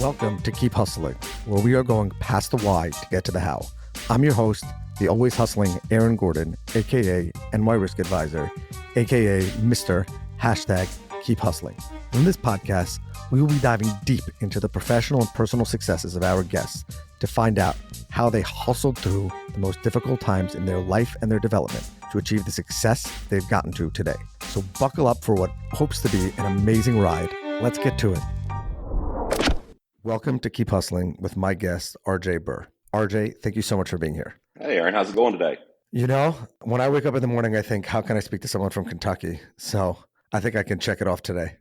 Welcome to Keep Hustling, where we are going past the why to get to the how. I'm your host, the always hustling Aaron Gordon, aka NY Risk Advisor, aka Mr. Keep Hustling. In this podcast, we will be diving deep into the professional and personal successes of our guests to find out how they hustled through the most difficult times in their life and their development to achieve the success they've gotten to today. So buckle up for what hopes to be an amazing ride. Let's get to it. Welcome to Keep Hustling with my guest, RJ Burr. RJ, thank you so much for being here. Hey, Aaron, how's it going today? You know, when I wake up in the morning, I think, how can I speak to someone from Kentucky? So I think I can check it off today.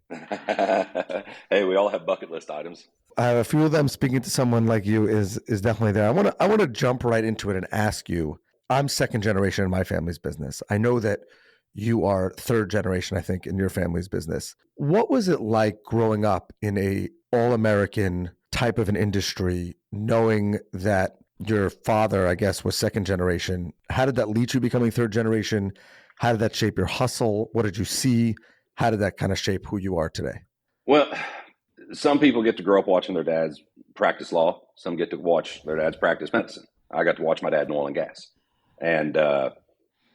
Hey, we all have bucket list items. I have a few of them. Speaking to someone like you is definitely there. I want to jump right into it and ask you, I'm second generation in my family's business. I know that you are third generation, I think, in your family's business. What was it like growing up in a all-American type of an industry, knowing that your father, I guess, was second generation? How did that lead you becoming third generation? How did that shape your hustle? What did you see? How did that kind of shape who you are today? Well, some people get to grow up watching their dads practice law. Some get to watch their dads practice medicine. I got to watch my dad in oil and gas. And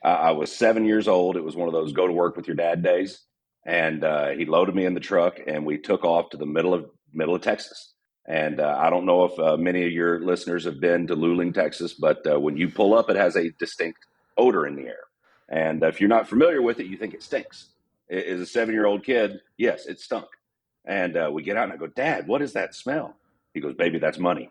I was 7 years old. It was one of those go to work with your dad days. And he loaded me in the truck and we took off to the middle of Texas. And I don't know if many of your listeners have been to Luling, Texas, but when you pull up, it has a distinct odor in the air. And if you're not familiar with it, you think it stinks. As a 7-year-old kid, yes, it stunk. And we get out and I go, Dad, what is that smell? He goes, baby, that's money.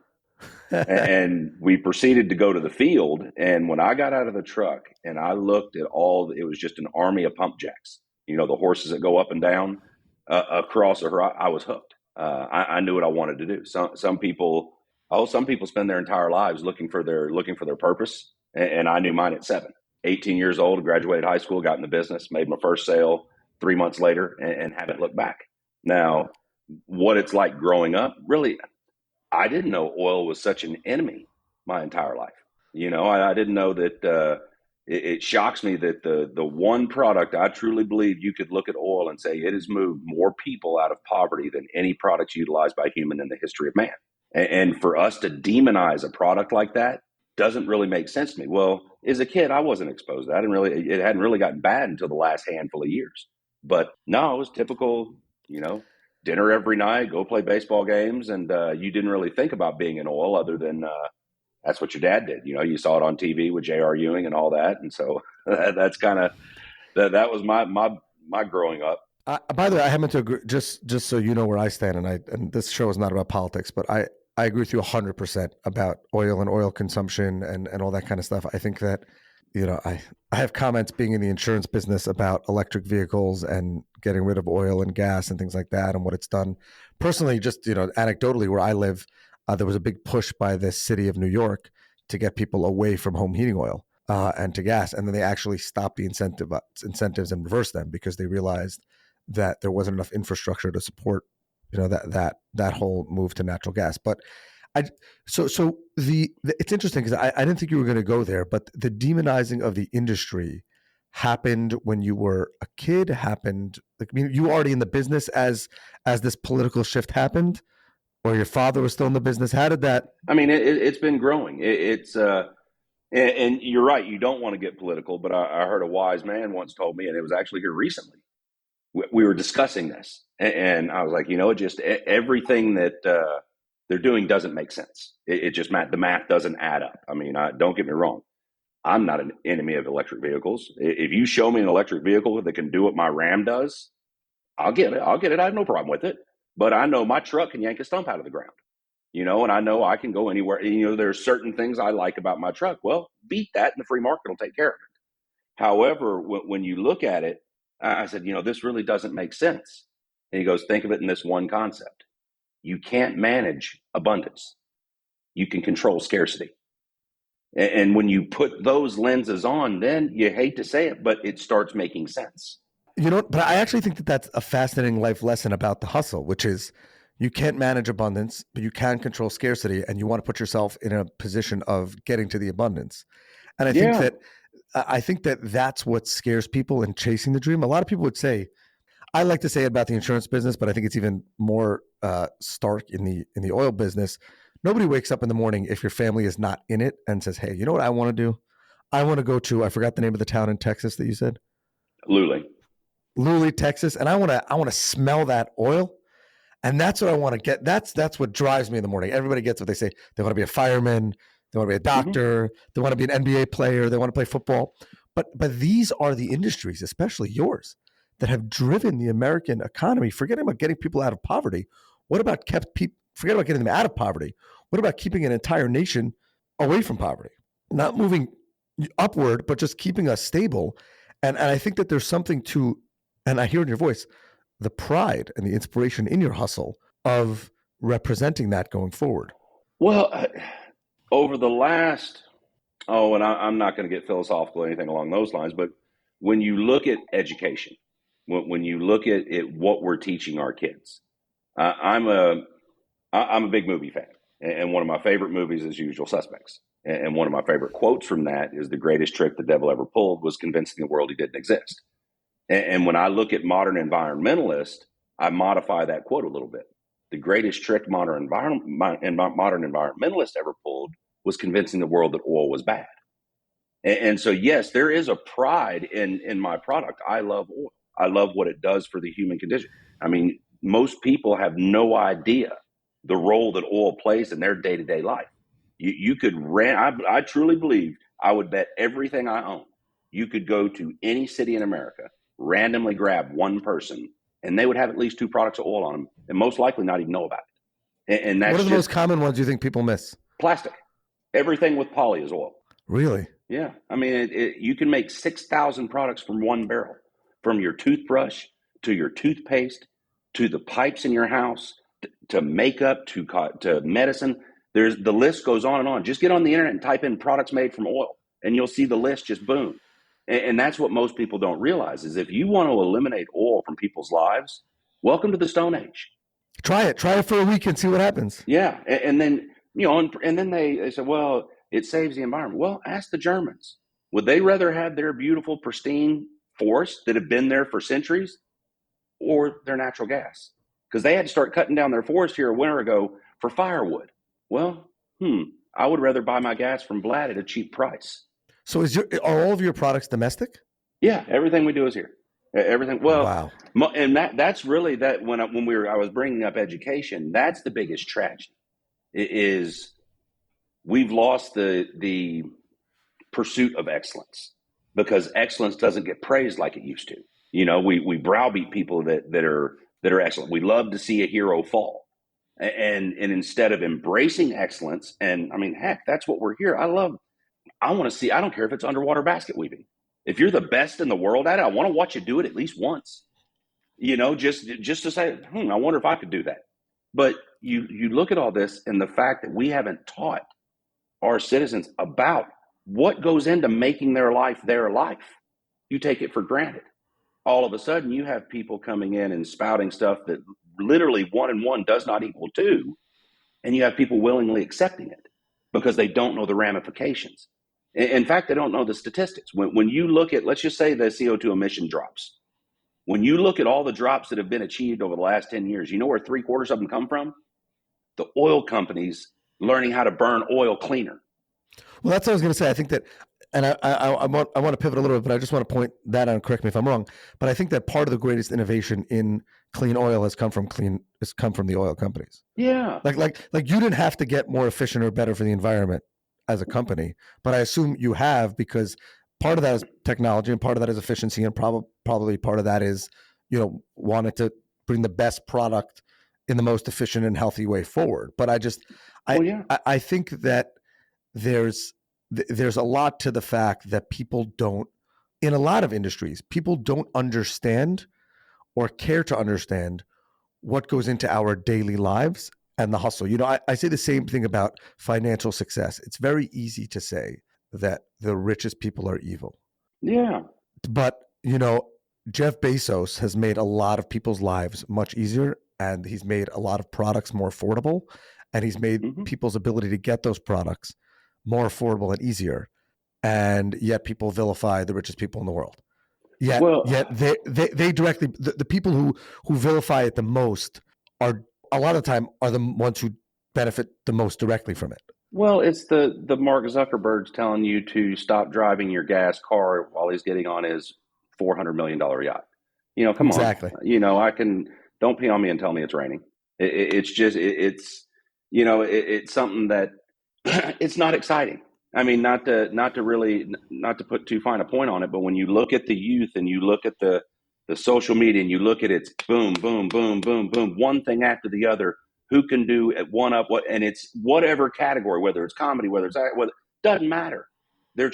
And we proceeded to go to the field. And when I got out of the truck and I looked at it was just an army of pump jacks. You know, the horses that go up and down across the horizon. I was hooked. I knew what I wanted to do. Some people spend their entire lives looking for their purpose. And I knew mine at 7. 18 years old, graduated high school, got in the business, made my first sale 3 months later and haven't looked back. Now, what it's like growing up, really, I didn't know oil was such an enemy my entire life. You know, I didn't know that it shocks me that the one product I truly believe you could look at oil and say it has moved more people out of poverty than any products utilized by human in the history of man. And for us to demonize a product like that doesn't really make sense to me. Well, as a kid, I wasn't exposed to that. It hadn't really gotten bad until the last handful of years. But no, it was typical, you know, dinner every night, go play baseball games. And you didn't really think about being in oil other than that's what your dad did. You know, you saw it on TV with J.R. Ewing and all that. And so that's kind of, that was my growing up. By the way, I happen to agree, just so you know where I stand, and this show is not about politics, but I agree with you 100% about oil and oil consumption and all that kind of stuff. I think that, you know, I have comments being in the insurance business about electric vehicles and getting rid of oil and gas and things like that and what it's done. Personally, just, you know, anecdotally, where I live, there was a big push by the city of New York to get people away from home heating oil and to gas. And then they actually stopped the incentives and reversed them because they realized that there wasn't enough infrastructure to support, you know, that whole move to natural gas. But it's interesting because I didn't think you were going to go there, but the demonizing of the industry happened when you were a kid. Happened, like, I mean, you were already in the business as this political shift happened, or your father was still in the business. How did that? I mean, it's been growing. And you're right. You don't want to get political, but I heard a wise man once told me, and it was actually here recently. We were discussing this, and I was like, you know, just everything that they're doing doesn't make sense. It just the math doesn't add up. I mean, don't get me wrong. I'm not an enemy of electric vehicles. If you show me an electric vehicle that can do what my Ram does, I'll get it. I have no problem with it. But I know my truck can yank a stump out of the ground, you know, and I know I can go anywhere. You know, there's certain things I like about my truck. Well, beat that and the free market will take care of it. However, when you look at it, I said, you know, this really doesn't make sense. And he goes, think of it in this one concept. You can't manage abundance. You can control scarcity. And when you put those lenses on, then you hate to say it, but it starts making sense. You know, but I actually think that that's a fascinating life lesson about the hustle, which is you can't manage abundance, but you can control scarcity, and you want to put yourself in a position of getting to the abundance. And I think that that's what scares people in chasing the dream. A lot of people would say, I like to say it about the insurance business, but I think it's even more stark in the oil business. Nobody wakes up in the morning if your family is not in it and says, "Hey, you know what I want to do? I want to go to, I forgot the name of the town in Texas that you said, Luley. Luley, Texas, and I want to smell that oil." And that's what I want to get. That's what drives me in the morning. Everybody gets what they say. They want to be a fireman. They want to be a doctor. They want to be an NBA player. They want to play football. But these are the industries, especially yours, that have driven the American economy. Forgetting about getting people out of poverty. What about forget about getting them out of poverty. What about keeping an entire nation away from poverty? Not moving upward, but just keeping us stable. And I think that there's something to, and I hear in your voice, the pride and the inspiration in your hustle of representing that going forward. Well, over the last, and I'm not going to get philosophical or anything along those lines, but when you look at education, when you look at what we're teaching our kids, I'm a big movie fan, and one of my favorite movies is Usual Suspects. And one of my favorite quotes from that is, "The greatest trick the devil ever pulled was convincing the world he didn't exist." And when I look at modern environmentalists, I modify that quote a little bit. The greatest trick modern environmentalists ever pulled was convincing the world that oil was bad. And so, yes, there is a pride in my product. I love oil. I love what it does for the human condition. I mean, most people have no idea the role that oil plays in their day-to-day life. You could I truly believe, I would bet everything I own, you could go to any city in America, randomly grab one person, and they would have at least 2 products of oil on them, and most likely not even know about it. And that's what are the most common ones you think people miss? Plastic. Everything with poly is oil. Really? Yeah. I mean, you can make 6,000 products from one barrel, from your toothbrush to your toothpaste to the pipes in your house to makeup to medicine. The list goes on and on. Just get on the internet and type in products made from oil, and you'll see the list just boom. And that's what most people don't realize, is if you want to eliminate oil from people's lives, welcome to the Stone Age. Try it for a week and see what happens. Yeah. And then, and then they said, well, it saves the environment. Well, ask the Germans. Would they rather have their beautiful, pristine forests that have been there for centuries, or their natural gas? Because they had to start cutting down their forest here a winter ago for firewood. Well, I would rather buy my gas from Vlad at a cheap price. So are all of your products domestic? Yeah, everything we do is here. Everything. Well, wow. And that's really that when I was bringing up education, that's the biggest tragedy. Is we've lost the pursuit of excellence, because excellence doesn't get praised like it used to. We browbeat people that are excellent. We love to see a hero fall. And instead of embracing excellence, and I mean, heck, that's what we're here. I want to see, I don't care if it's underwater basket weaving. If you're the best in the world at it, I want to watch you do it at least once, just to say, I wonder if I could do that. But you look at all this and the fact that we haven't taught our citizens about what goes into making their life their life. You take it for granted. All of a sudden, you have people coming in and spouting stuff that literally 1 and 1 does not equal 2. And you have people willingly accepting it because they don't know the ramifications. In fact, they don't know the statistics. When you look at, let's just say, the CO2 emission drops, when you look at all the drops that have been achieved over the last 10 years, you know where 3/4 of them come from? The oil companies learning how to burn oil cleaner. Well, that's what I was going to say. I think that, and I want to pivot a little bit, but I just want to point that out and correct me if I'm wrong. But I think that part of the greatest innovation in clean oil has come from the oil companies. Yeah. Like you didn't have to get more efficient or better for the environment as a company, but I assume you have, because part of that is technology and part of that is efficiency, and probably part of that is, wanted to bring the best product in the most efficient and healthy way forward. But I think that there's a lot to the fact that people don't, in a lot of industries, people don't understand or care to understand what goes into our daily lives and the hustle. I say the same thing about financial success. It's very easy to say that the richest people are evil. Yeah. But, Jeff Bezos has made a lot of people's lives much easier, and he's made a lot of products more affordable, and he's made people's ability to get those products more affordable and easier. And yet people vilify the richest people in the world. Yet, Well, yet they directly the people who vilify it the most are a lot of the time are the ones who benefit the most directly from it. well, it's the Mark Zuckerberg's telling you to stop driving your gas car while he's getting on his $400 million yacht. Come on. Exactly. I can don't pee on me and tell me it's raining. It's just it's something that it's not exciting. I mean, not to put too fine a point on it, but when you look at the youth and you look at the social media and you look at it's boom, boom, boom, boom, boom, one thing after the other, who can do at one up what, and it's whatever category, whether it's comedy, whether it's doesn't matter. They're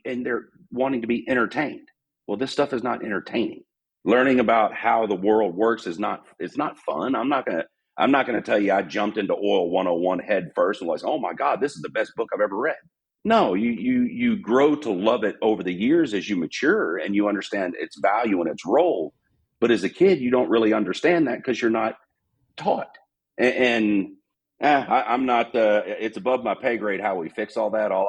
and they're wanting to be entertained. Well, this stuff is not entertaining. Learning about how the world works is not. It's not fun. I'm not gonna tell you I jumped into Oil 101 head first and was, oh my God, this is the best book I've ever read. No, you grow to love it over the years as you mature and you understand its value and its role. But as a kid, you don't really understand that because you're not taught. I'm not. It's above my pay grade how we fix all that. All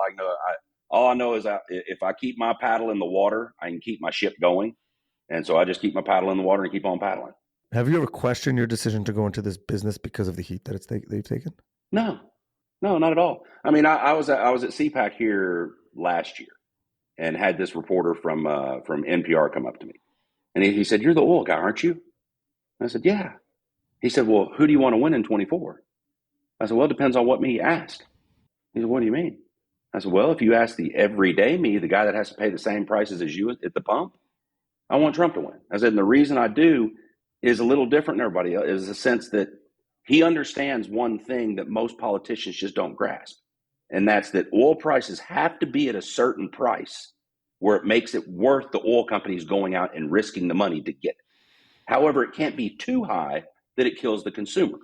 I know is that if I keep my paddle in the water, I can keep my ship going. And so I just keep my paddle in the water and keep on paddling. Have you ever questioned your decision to go into this business because of the heat that they've taken? No, not at all. I mean, I was at CPAC here last year and had this reporter from NPR come up to me, and he said, "You're the oil guy, aren't you?" And I said, "Yeah." He said, "Well, who do you want to win in 24?" I said, "Well, it depends on what me you ask." He said, "What do you mean?" I said, "Well, if you ask the everyday me, the guy that has to pay the same prices as you at the pump, I want Trump to win." I said, and the reason I do is a little different than everybody else, is the sense that he understands one thing that most politicians just don't grasp. And that's that oil prices have to be at a certain price where it makes it worth the oil companies going out and risking the money to get it. However, it can't be too high that it kills the consumer.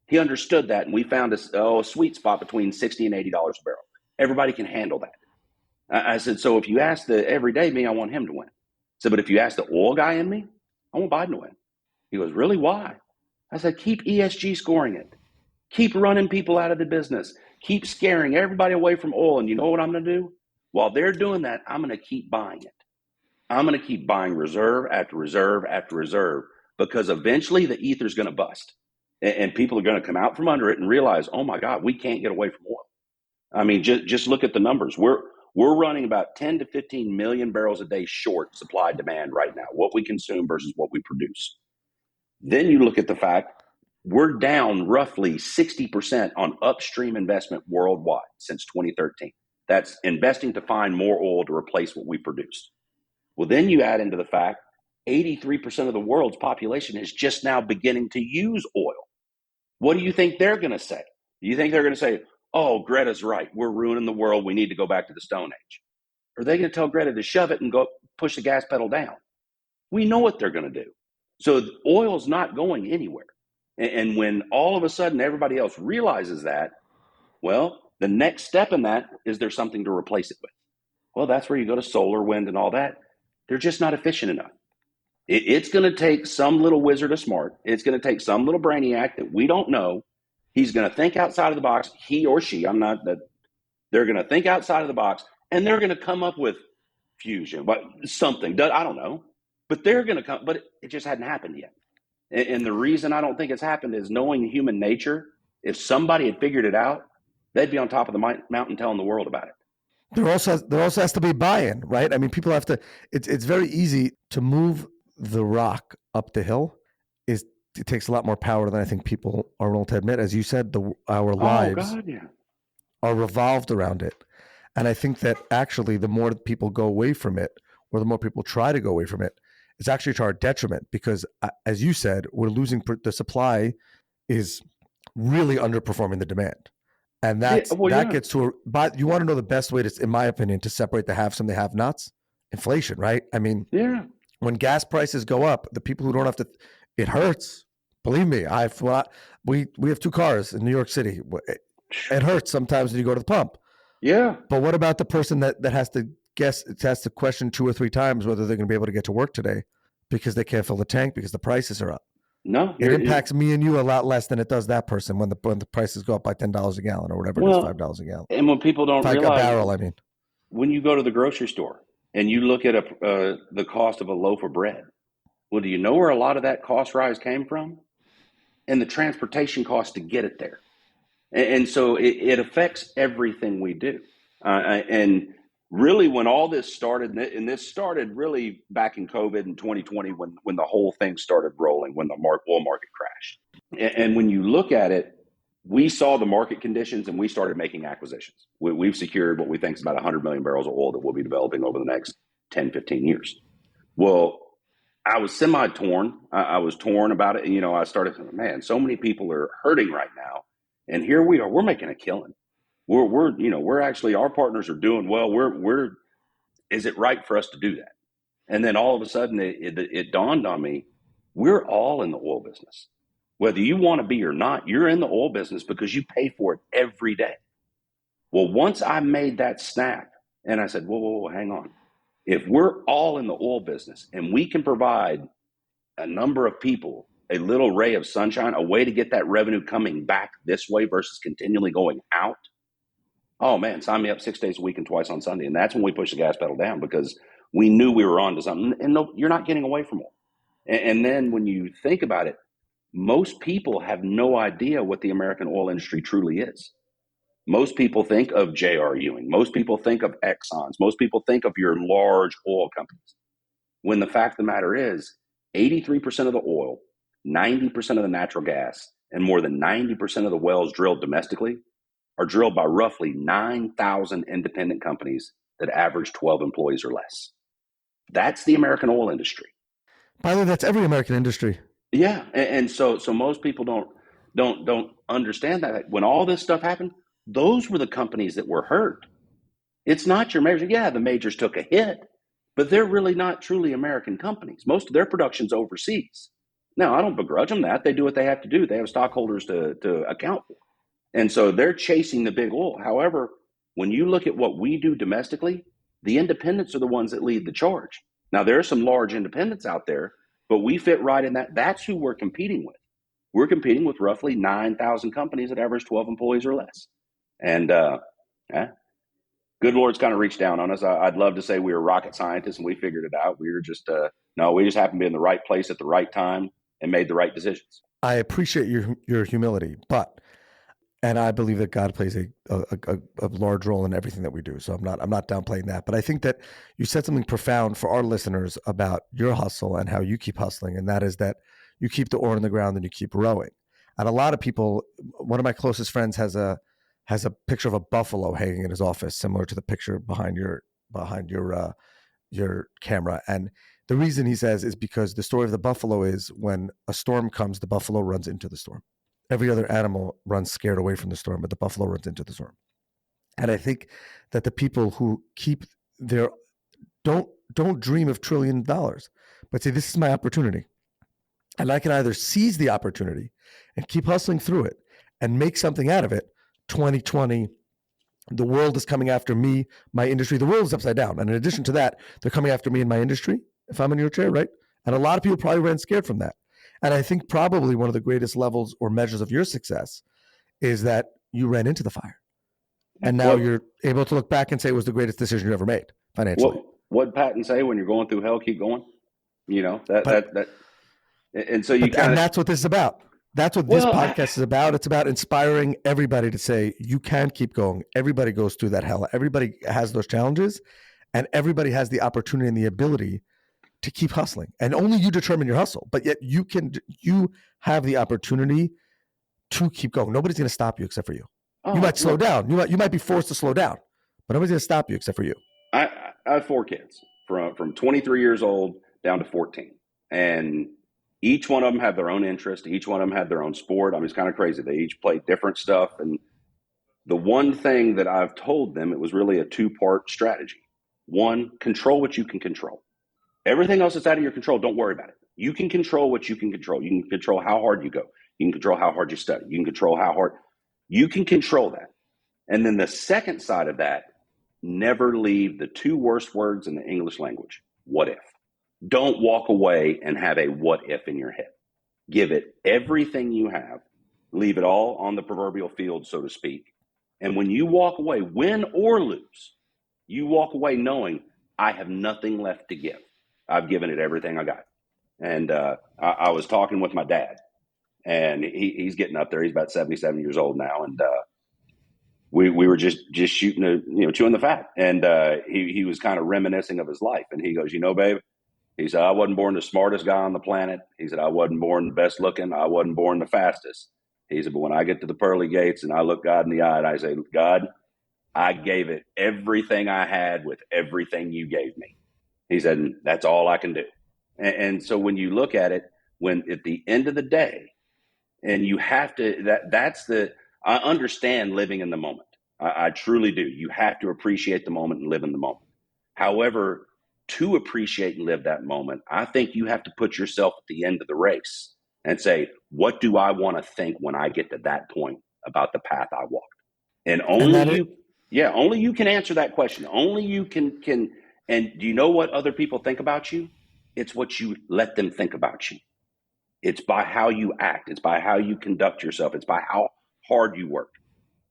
He understood that, and we found a sweet spot between $60 and $80 a barrel. Everybody can handle that. I said, so if you ask the everyday me, I want him to win. I said, but if you ask the oil guy in me, I want Biden to win. He goes, really? Why? I said, keep ESG scoring it. Keep running people out of the business. Keep scaring everybody away from oil. And you know what I'm going to do? While they're doing that, I'm going to keep buying it. I'm going to keep buying reserve after reserve after reserve, because eventually the ether is going to bust. And people are going to come out from under it and realize, oh my God, we can't get away from oil. I mean, just look at the numbers. We're running about 10 to 15 million barrels a day short supply demand right now, what we consume versus what we produce. Then you look at the fact we're down roughly 60% on upstream investment worldwide since 2013. That's investing to find more oil to replace what we produced. Well, then you add into the fact 83% of the world's population is just now beginning to use oil. What do you think they're going to say? Do you think they're going to say, oh, Greta's right, we're ruining the world, we need to go back to the Stone Age? Or are they going to tell Greta to shove it and go push the gas pedal down? We know what they're going to do. So oil's not going anywhere. And when all of a sudden everybody else realizes that, well, the next step in that is there's something to replace it with. Well, that's where you go to solar, wind, and all that. They're just not efficient enough. It's going to take some little wizard of smart. It's going to take some little brainiac that we don't know. He's going to think outside of the box. He or she, I'm not that. They're going to think outside of the box, and they're going to come up with fusion, but something. I don't know. But they're going to come, but it just hadn't happened yet. And the reason I don't think it's happened is knowing human nature. If somebody had figured it out, they'd be on top of the mountain telling the world about it. There also has to be buy-in, right? I mean, people have to. It's very easy to move the rock up the hill. It takes a lot more power than I think people are willing to admit. As you said, our lives are revolved around it, and I think that actually the more people go away from it, or the more people try to go away from it, it's actually to our detriment, because, as you said, we're losing the supply is really underperforming the demand. And gets to, but you want to know the best way to, in my opinion, to separate the haves from the have-nots? Inflation, right? I mean, when gas prices go up, the people who don't have to, it hurts. Believe me, we have 2 cars in New York City. It hurts sometimes when you go to the pump. Yeah. But what about the person that has to question 2 or 3 times whether they're going to be able to get to work today because they can't fill the tank because the prices are up? No, it impacts me and you a lot less than it does that person when the prices go up by $10 a gallon or whatever it is, $5 a gallon. And when people don't realize a barrel, I mean, when you go to the grocery store, and you look at the cost of a loaf of bread. Well, do you know where a lot of that cost rise came from? And the transportation cost to get it there. And so it affects everything we do. And really, when all this started, and this started really back in COVID in 2020, when the whole thing started rolling, when the oil market crashed. And when you look at it, we saw the market conditions and we started making acquisitions. We've secured what we think is about 100 million barrels of oil that we'll be developing over the next 10, 15 years. Well, I was semi-torn. I was torn about it. You know, I started thinking, man, so many people are hurting right now. And here we are, we're making a killing. We're actually, our partners are doing well. Is it right for us to do that? And then all of a sudden it dawned on me, we're all in the oil business. Whether you want to be or not, you're in the oil business because you pay for it every day. Well, once I made that snap and I said, whoa, hang on. If we're all in the oil business and we can provide a number of people a little ray of sunshine, a way to get that revenue coming back this way versus continually going out, oh man, sign me up 6 days a week and twice on Sunday. And that's when we pushed the gas pedal down because we knew we were on to something. And no, you're not getting away from oil. And then when you think about it, most people have no idea what the American oil industry truly is. Most people think of J.R. Ewing. Most people think of Exxon's. Most people think of your large oil companies. When the fact of the matter is, 83% of the oil, 90% of the natural gas, and more than 90% of the wells drilled domestically are drilled by roughly 9,000 independent companies that average 12 employees or less. That's the American oil industry. By the way, that's every American industry. Yeah, and so most people don't understand that. When all this stuff happened, those were the companies that were hurt. It's not your majors. Yeah, the majors took a hit, but they're really not truly American companies. Most of their production's overseas. Now, I don't begrudge them that. They do what they have to do. They have stockholders to account for. And so they're chasing the big oil. However, when you look at what we do domestically, the independents are the ones that lead the charge. Now, there are some large independents out there, but we fit right in that. That's who we're competing with. We're competing with roughly 9,000 companies that average 12 employees or less. And good Lord's kind of reached down on us. I'd love to say we were rocket scientists and we figured it out. We were just, no, we just happened to be in the right place at the right time and made the right decisions. I appreciate your humility, and I believe that God plays a large role in everything that we do. So I'm not downplaying that. But I think that you said something profound for our listeners about your hustle and how you keep hustling. And that is that you keep the oar in the ground and you keep rowing. And a lot of people, one of my closest friends has a picture of a buffalo hanging in his office, similar to the picture behind your camera. And the reason he says is because the story of the buffalo is when a storm comes, the buffalo runs into the storm. Every other animal runs scared away from the storm, but the buffalo runs into the storm. And I think that the people who keep their don't dream of $1 trillion, but say, this is my opportunity. And I can either seize the opportunity and keep hustling through it and make something out of it. 2020, the world is coming after me, my industry. The world is upside down. And in addition to that, they're coming after me and my industry, if I'm in your chair, right? And a lot of people probably ran scared from that. And I think probably one of the greatest levels or measures of your success is that you ran into the fire. And now you're able to look back and say it was the greatest decision you ever made financially. What Patton say, when you're going through hell, keep going? You know, and so you and that's what this is about. That's what this podcast is about. It's about inspiring everybody to say, you can keep going. Everybody goes through that hell. Everybody has those challenges, and everybody has the opportunity and the ability to keep hustling. And only you determine your hustle, but yet you have the opportunity to keep going. Nobody's going to stop you except for you. You might slow down. You might be forced to slow down, but nobody's going to stop you except for you. I have 4 kids from 23 years old down to 14. And each one of them had their own interest. Each one of them had their own sport. I mean, it's kind of crazy. They each played different stuff. And the one thing that I've told them, it was really a 2-part strategy. 1, control what you can control. Everything else that's out of your control, don't worry about it. You can control what you can control. You can control how hard you go. You can control how hard you study. You can control how hard. You can control that. And then the second side of that, never leave the 2 worst words in the English language. What if? Don't walk away and have a what if in your head. Give it everything you have. Leave it all on the proverbial field, so to speak. And when you walk away, win or lose, you walk away knowing I have nothing left to give. I've given it everything I got. And I was talking with my dad, and he's getting up there. He's about 77 years old now, and we were just shooting, chewing the fat. And he was kind of reminiscing of his life, and he goes, babe, he said, I wasn't born the smartest guy on the planet. He said, I wasn't born the best looking. I wasn't born the fastest. He said, but when I get to the pearly gates and I look God in the eye and I say, God, I gave it everything I had with everything you gave me. He said, and that's all I can do. And so when you look at it, when at the end of the day, and you have to, I understand living in the moment. I truly do. You have to appreciate the moment and live in the moment. However, to appreciate and live that moment, I think you have to put yourself at the end of the race and say, what do I want to think when I get to that point about the path I walked? And only you can answer that question. Only you can. And do you know what other people think about you? It's what you let them think about you. It's by how you act. It's by how you conduct yourself. It's by how hard you work.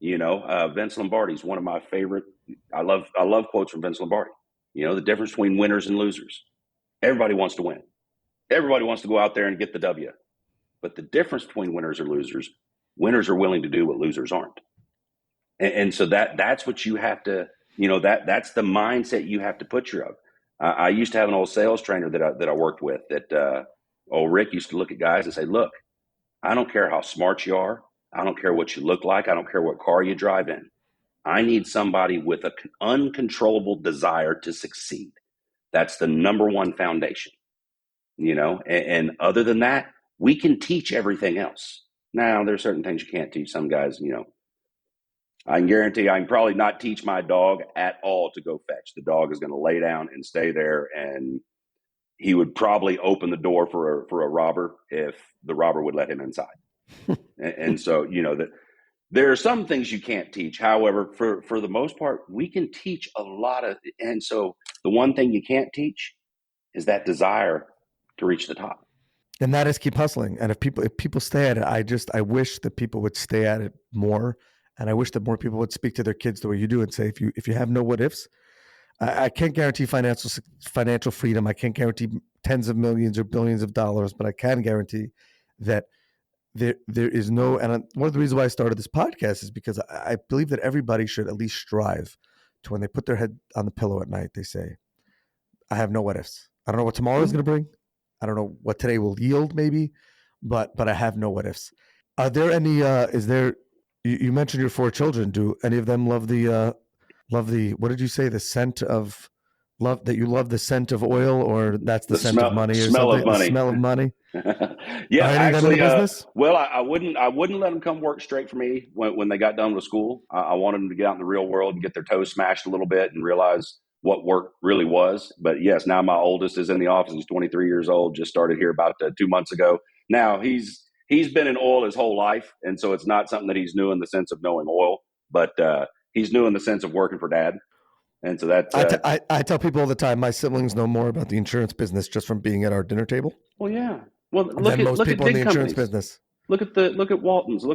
Vince Lombardi is one of my favorite. I love quotes from Vince Lombardi. The difference between winners and losers. Everybody wants to win. Everybody wants to go out there and get the W. But the difference between winners and losers, winners are willing to do what losers aren't. And so that's what you have to, that's the mindset you have to put your of. I used to have an old sales trainer that I worked with that old Rick used to look at guys and say, look, I don't care how smart you are. I don't care what you look like. I don't care what car you drive in. I need somebody with an uncontrollable desire to succeed. That's the number one foundation, and other than that, we can teach everything else. Now, there's certain things you can't teach. Some guys, I can guarantee I can probably not teach my dog at all to go fetch. The dog is going to lay down and stay there, and he would probably open the door for a robber if the robber would let him inside. and so, that there are some things you can't teach. However, for the most part, we can teach a lot of. And so the one thing you can't teach is that desire to reach the top. And that is keep hustling. And if people stay at it, I wish that people would stay at it more. And I wish that more people would speak to their kids the way you do and say, if you have no what ifs, I can't guarantee financial freedom. I can't guarantee tens of millions or billions of dollars, but I can guarantee that there is no. And one of the reasons why I started this podcast is because I believe that everybody should at least strive to, when they put their head on the pillow at night, they say, I have no what ifs. I don't know what tomorrow is going to bring. I don't know what today will yield, maybe, but I have no what ifs. Are there any? You mentioned your 4 children. Do any of them love the what did you say? The scent of love, that you love the scent of oil, or that's the scent of money, or smell something? Of money. The smell of money. Yeah, are any of them in the business? Well, I wouldn't let them come work straight for me when they got done with school. I wanted them to get out in the real world and get their toes smashed a little bit and realize what work really was. But yes, now my oldest is in the office. He's 23 years old. Just started here about 2 months ago. Now he's been in oil his whole life, and so it's not something that he's new in the sense of knowing oil, but he's new in the sense of working for dad. And so that's I tell people all the time, my siblings know more about the insurance business just from being at our dinner table. Well, yeah. Well, look at people in the insurance business. Look at Walton's.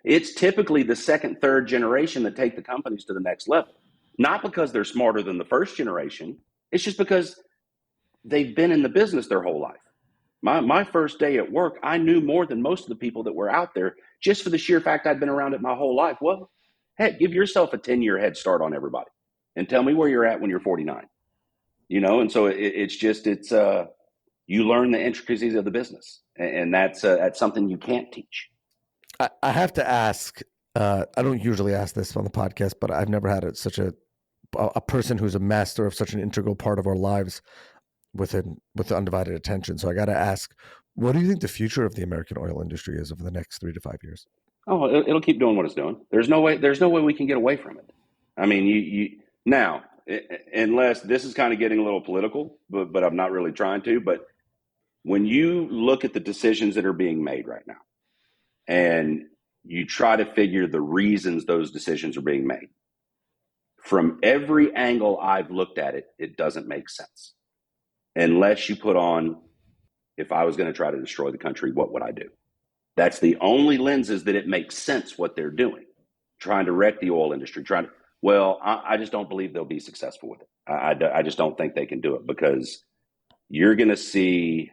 It's typically the second, third generation that take the companies to the next level. Not because they're smarter than the first generation. It's just because they've been in the business their whole life. My first day at work, I knew more than most of the people that were out there just for the sheer fact I'd been around it my whole life. Well, heck, give yourself a 10-year head start on everybody and tell me where you're at when you're 49. And so it's you learn the intricacies of the business, and that's something you can't teach. I have to ask, I don't usually ask this on the podcast, but I've never had such a person who's a master of such an integral part of our lives with undivided attention. So I got to ask, what do you think the future of the American oil industry is over the next 3 to 5 years? Oh, it'll keep doing what it's doing. There's no way we can get away from it. I mean, you now, unless this is kind of getting a little political, but I'm not really trying to. But when you look at the decisions that are being made right now, and you try to figure the reasons those decisions are being made, from every angle I've looked at it, it doesn't make sense. Unless you put on, if I was going to try to destroy the country, what would I do? That's the only lenses that it makes sense what they're doing. Trying to wreck the oil industry, Well, I just don't believe they'll be successful with it. I just don't think they can do it because you're going to see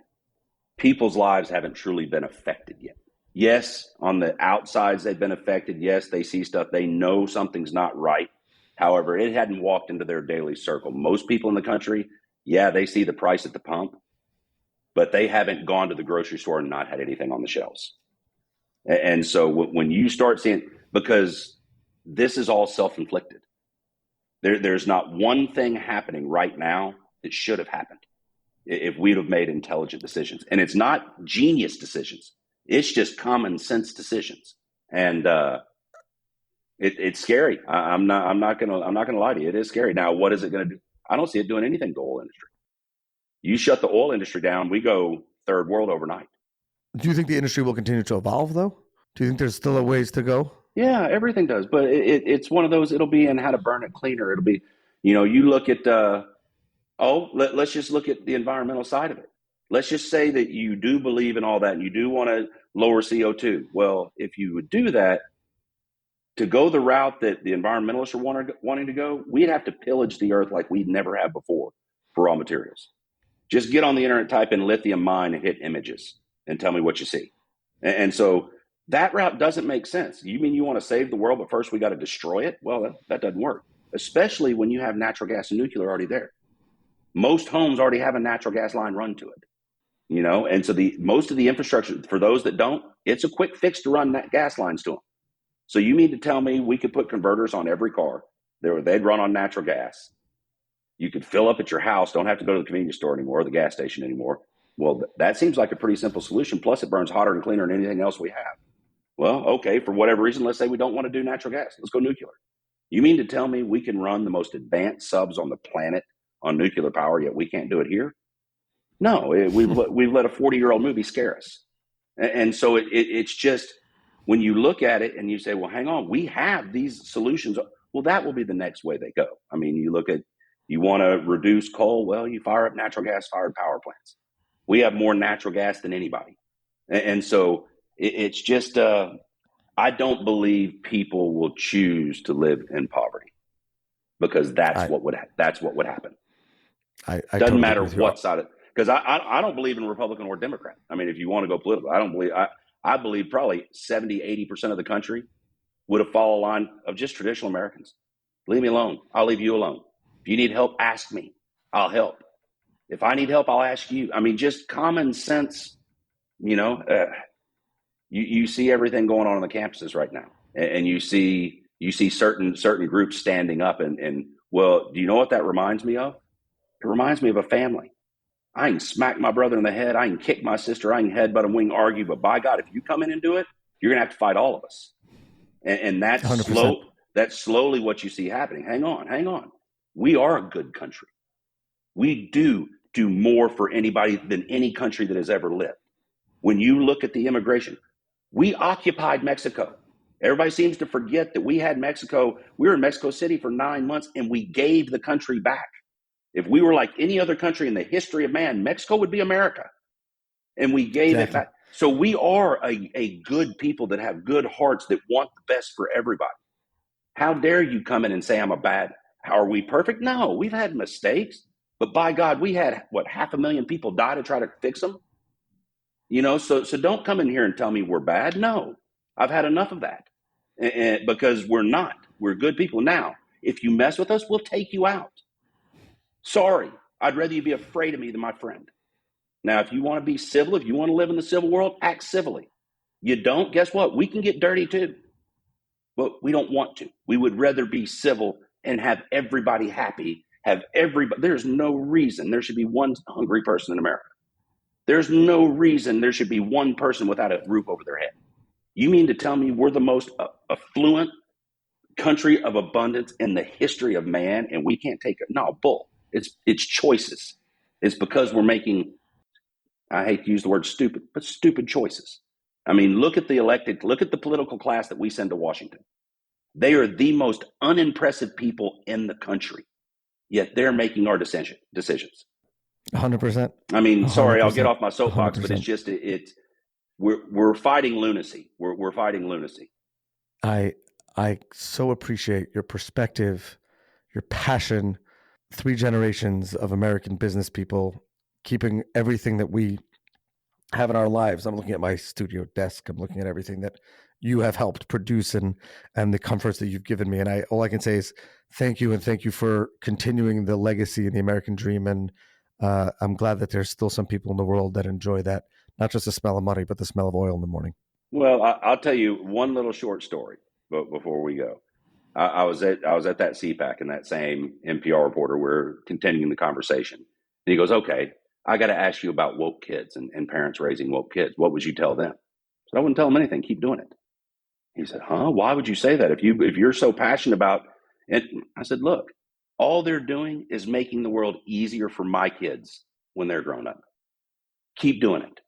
people's lives haven't truly been affected yet. Yes, on the outsides, they've been affected. Yes, they see stuff. They know something's not right. However, it hadn't walked into their daily circle. Most people in the country, yeah, they see the price at the pump, but they haven't gone to the grocery store and not had anything on the shelves. And so when you start seeing, because this is all self-inflicted, there's not one thing happening right now that should have happened if we'd have made intelligent decisions. And it's not genius decisions. It's just common sense decisions. And it's scary. I'm not gonna lie to you. It is scary. Now, what is it going to do? I don't see it doing anything to the oil industry. You shut the oil industry down, we go third world overnight. Do you think the industry will continue to evolve, though? Do you think there's still a ways to go? Yeah, everything does. But it's one of those, it'll be in how to burn it cleaner. It'll be, you look at, let's just look at the environmental side of it. Let's just say that you do believe in all that and you do want to lower CO2. Well, if you would do that, to go the route that the environmentalists are wanting to go, we'd have to pillage the earth like we'd never have before for raw materials. Just get on the internet, type in lithium mine and hit images and tell me what you see. And so that route doesn't make sense. You mean you want to save the world, but first we got to destroy it? Well, that doesn't work, especially when you have natural gas and nuclear already there. Most homes already have a natural gas line run to it, and so most of the infrastructure, for those that don't, it's a quick fix to run that gas lines to them. So you mean to tell me we could put converters on every car? They'd run on natural gas. You could fill up at your house, don't have to go to the convenience store anymore, or the gas station anymore. Well, that seems like a pretty simple solution. Plus, it burns hotter and cleaner than anything else we have. Well, okay, for whatever reason, let's say we don't want to do natural gas. Let's go nuclear. You mean to tell me we can run the most advanced subs on the planet on nuclear power, yet we can't do it here? No, we've let a 40-year-old movie scare us. And so it's just, when you look at it and you say, well, hang on, we have these solutions. Well, that will be the next way they go. I mean, you look at, you want to reduce coal? Well, you fire up natural gas-fired power plants. We have more natural gas than anybody. And so it's just, I don't believe people will choose to live in poverty because that's what would happen. I doesn't totally matter what side of, because I don't believe in Republican or Democrat. I mean, if you want to go political, I believe probably 70, 80% of the country would have followed a line of just traditional Americans. Leave me alone. I'll leave you alone. If you need help, ask me. I'll help. If I need help, I'll ask you. I mean, just common sense, you see everything going on the campuses right now. And you see certain groups standing up and well, do you know what that reminds me of? It reminds me of a family. I can smack my brother in the head. I can kick my sister. I can headbutt him. We can argue. But by God, if you come in and do it, you're going to have to fight all of us. And that's 100%. slow. That's slowly what you see happening. Hang on. We are a good country. We do more for anybody than any country that has ever lived. When you look at the immigration, we occupied Mexico. Everybody seems to forget that we had Mexico. We were in Mexico City for 9 months and we gave the country back. If we were like any other country in the history of man, Mexico would be America. And we gave it back. So we are a good people that have good hearts that want the best for everybody. How dare you come in and say I'm a bad? How are we perfect? No, we've had mistakes. But by God, we had, 500,000 people die to try to fix them? So don't come in here and tell me we're bad. No, I've had enough of that. And because we're not. We're good people. Now, if you mess with us, we'll take you out. Sorry, I'd rather you be afraid of me than my friend. Now, if you want to be civil, if you want to live in the civil world, act civilly. You don't, guess what? We can get dirty too. But we don't want to. We would rather be civil and have everybody happy, there's no reason there should be one hungry person in America. There's no reason there should be one person without a roof over their head. You mean to tell me we're the most affluent country of abundance in the history of man and we can't take it? No, bull. It's choices. It's because we're making, I hate to use the word stupid, but stupid choices. I mean, look at the political class that we send to Washington. They are the most unimpressive people in the country, yet they're making our decisions. 100%. I mean, 100%. sorry, I'll get off my soapbox, 100%. But it's just, we're fighting lunacy. We're fighting lunacy. I I so appreciate your perspective, your passion, 3 generations of American business people keeping everything that we have in our lives. I'm looking at my studio desk. I'm looking at everything that you have helped produce and the comforts that you've given me. And all I can say is thank you, and thank you for continuing the legacy and the American dream. And I'm glad that there's still some people in the world that enjoy that, not just the smell of money, but the smell of oil in the morning. Well, I'll tell you one little short story before we go. I was at that CPAC, and that same NPR reporter, we're continuing the conversation. And he goes, "Okay, I got to ask you about woke kids and parents raising woke kids. What would you tell them?" So I wouldn't tell them anything. Keep doing it. He said, "Huh? Why would you say that if you're so passionate about it?" I said, "Look, all they're doing is making the world easier for my kids when they're grown up. Keep doing it,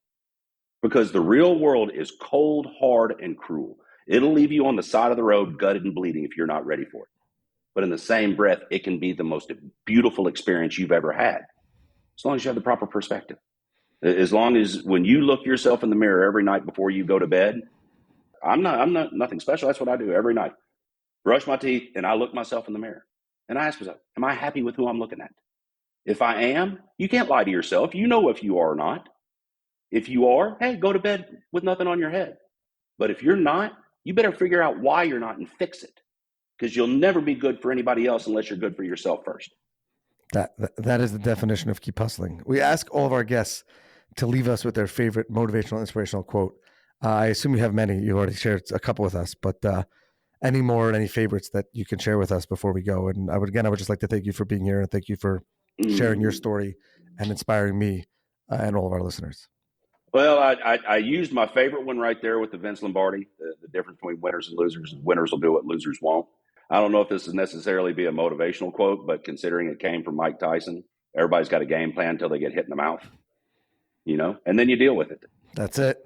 because the real world is cold, hard, and cruel. It'll leave you on the side of the road, gutted and bleeding, if you're not ready for it. But in the same breath, it can be the most beautiful experience you've ever had, as long as you have the proper perspective. As long as when you look yourself in the mirror every night before you go to bed, I'm not nothing special. That's what I do every night. Brush my teeth, and I look myself in the mirror. And I ask myself, am I happy with who I'm looking at? If I am, you can't lie to yourself. You know if you are or not. If you are, hey, go to bed with nothing on your head. But if you're not, you better figure out why you're not and fix it, because you'll never be good for anybody else unless you're good for yourself first. That is the definition of keep hustling. We ask all of our guests to leave us with their favorite motivational, inspirational quote. I assume you have many. You already shared a couple with us, but any more, any favorites that you can share with us before we go? And I would just like to thank you for being here, and thank you for sharing your story and inspiring me and all of our listeners. Well, I used my favorite one right there with the Vince Lombardi, the difference between winners and losers. Winners will do what losers won't. I don't know if this is necessarily be a motivational quote, but considering it came from Mike Tyson, everybody's got a game plan until they get hit in the mouth, and then you deal with it. That's it.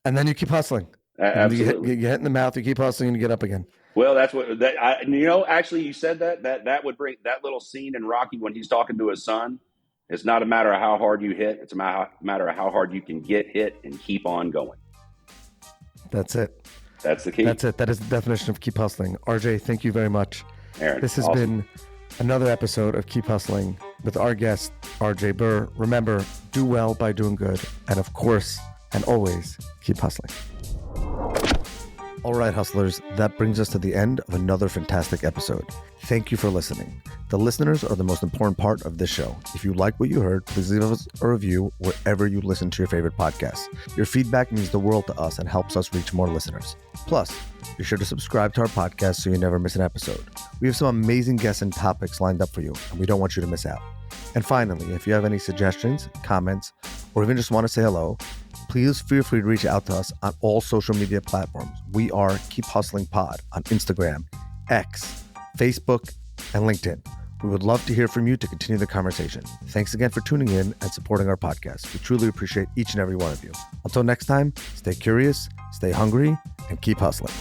And then you keep hustling. Absolutely. You get hit in the mouth, you keep hustling, and you get up again. Well, that's what actually you said that would bring that little scene in Rocky when he's talking to his son. It's not a matter of how hard you hit. It's a matter of how hard you can get hit and keep on going. That's it. That's the key. That's it. That is the definition of keep hustling. RJ, thank you very much. Aaron, this has been another episode of Keep Hustling with our guest, RJ Burr. Remember, do well by doing good. And of course, and always, keep hustling. All right, hustlers, that brings us to the end of another fantastic episode. Thank you for listening. The listeners are the most important part of this show. If you like what you heard, please leave us a review wherever you listen to your favorite podcasts. Your feedback means the world to us and helps us reach more listeners. Plus, be sure to subscribe to our podcast so you never miss an episode. We have some amazing guests and topics lined up for you, and we don't want you to miss out. And finally, if you have any suggestions, comments, or even just want to say hello, please feel free to reach out to us on all social media platforms. We are Keep Hustling Pod on Instagram, X, Facebook, and LinkedIn. We would love to hear from you to continue the conversation. Thanks again for tuning in and supporting our podcast. We truly appreciate each and every one of you. Until next time, stay curious, stay hungry, and keep hustling.